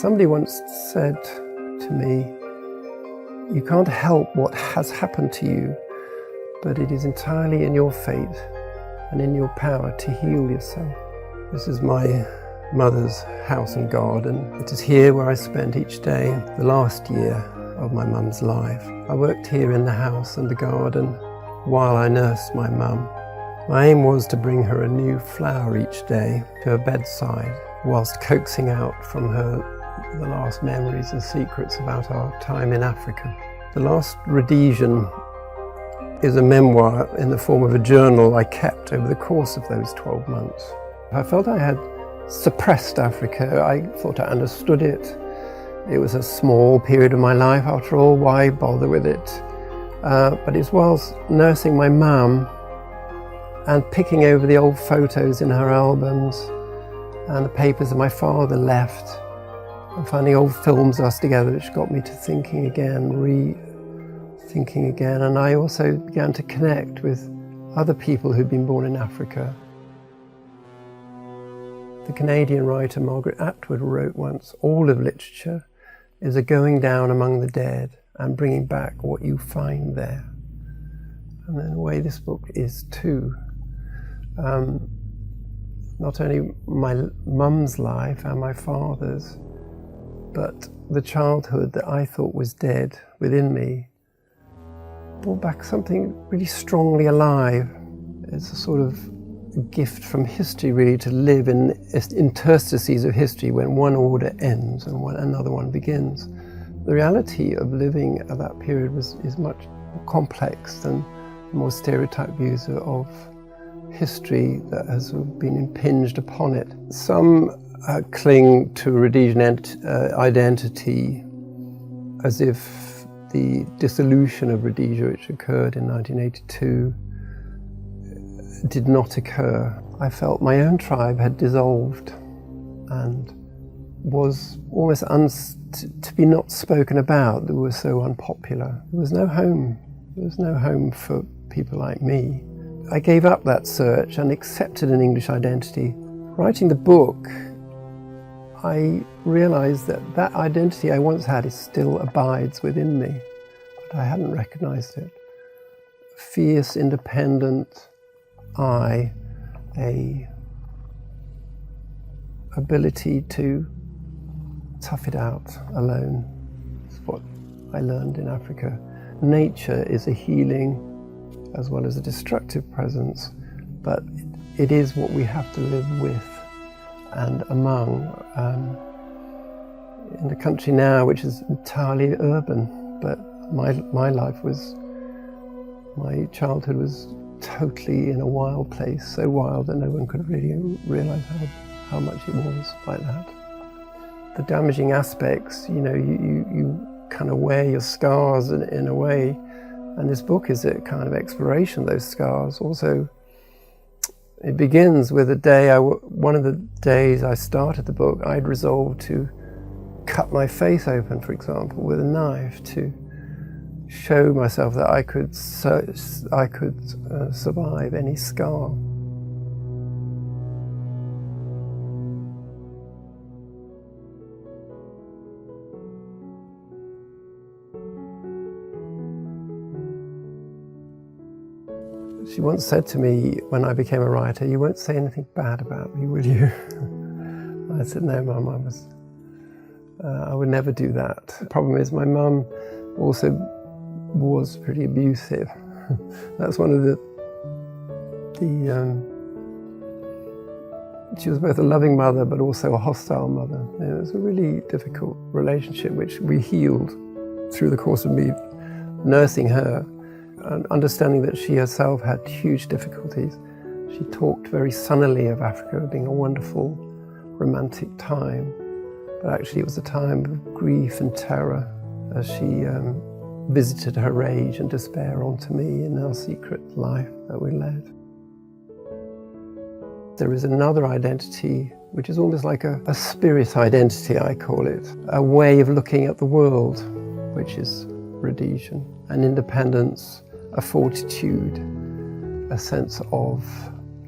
Somebody once said to me, "You can't help what has happened to you, but it is entirely in your fate and in your power to heal yourself." This is my mother's house and garden. It is here where I spent each day the last year of my mum's life. I worked here in the house and the garden while I nursed my mum. My aim was to bring her a new flower each day to her bedside, whilst coaxing out from her the last memories and secrets about our time in Africa. The Last Rhodesian is a memoir in the form of a journal I kept over the course of those 12 months. I felt I had suppressed Africa. I thought I understood it. It was a small period of my life, after all, why bother with it? But it was whilst nursing my mum and picking over the old photos in her albums and the papers that my father left, and finding old films of us together, which got me to thinking again, rethinking again. And I also began to connect with other people who'd been born in Africa. The Canadian writer Margaret Atwood wrote once, "All of literature is a going down among the dead and bringing back what you find there." And in a way this book is too. Not only my mum's life and my father's, but the childhood that I thought was dead within me brought back something really strongly alive. It's a sort of gift from history, really, to live in interstices of history when one order ends and another one begins. The reality of living at that period is much more complex than more stereotyped views of history that has been impinged upon it. Some cling to Rhodesian identity as if the dissolution of Rhodesia, which occurred in 1982, did not occur. I felt my own tribe had dissolved and was almost to be not spoken about. They were so unpopular. There was no home. There was no home for people like me. I gave up that search and accepted an English identity. Writing the book, I realised that that identity I once had still abides within me, but I hadn't recognised it. Fierce, independent I, a ability to tough it out alone. It's what I learned in Africa. Nature is a healing as well as a destructive presence, but it is what we have to live with and among. In a country now which is entirely urban, but my childhood was totally in a wild place, so wild that no one could really realise how much it was like that. The damaging aspects, you kind of wear your scars in a way, and this book is a kind of exploration of those scars. Also, it begins with one of the days I started the book, I'd resolved to cut my face open, for example, with a knife to show myself that I could survive any scar. She once said to me when I became a writer, "You won't say anything bad about me, will you?" I said, "No, Mum, I would never do that." The problem is my mum also was pretty abusive. That's one of she was both a loving mother but also a hostile mother. It was a really difficult relationship which we healed through the course of me nursing her and understanding that she herself had huge difficulties. She talked very sunnily of Africa being a wonderful romantic time, but actually it was a time of grief and terror as she visited her rage and despair onto me in our secret life that we led. There is another identity which is almost like a spirit identity, I call it, a way of looking at the world, which is Rhodesian, an independence, a fortitude, a sense of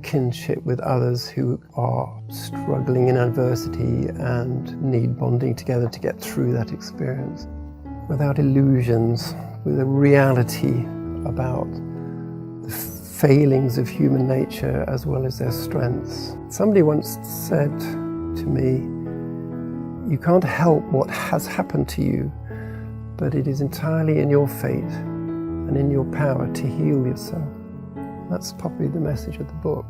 kinship with others who are struggling in adversity and need bonding together to get through that experience. Without illusions, with a reality about the failings of human nature as well as their strengths. Somebody once said to me, "You can't help what has happened to you, but it is entirely in your fate and in your power to heal yourself." That's probably the message of the book.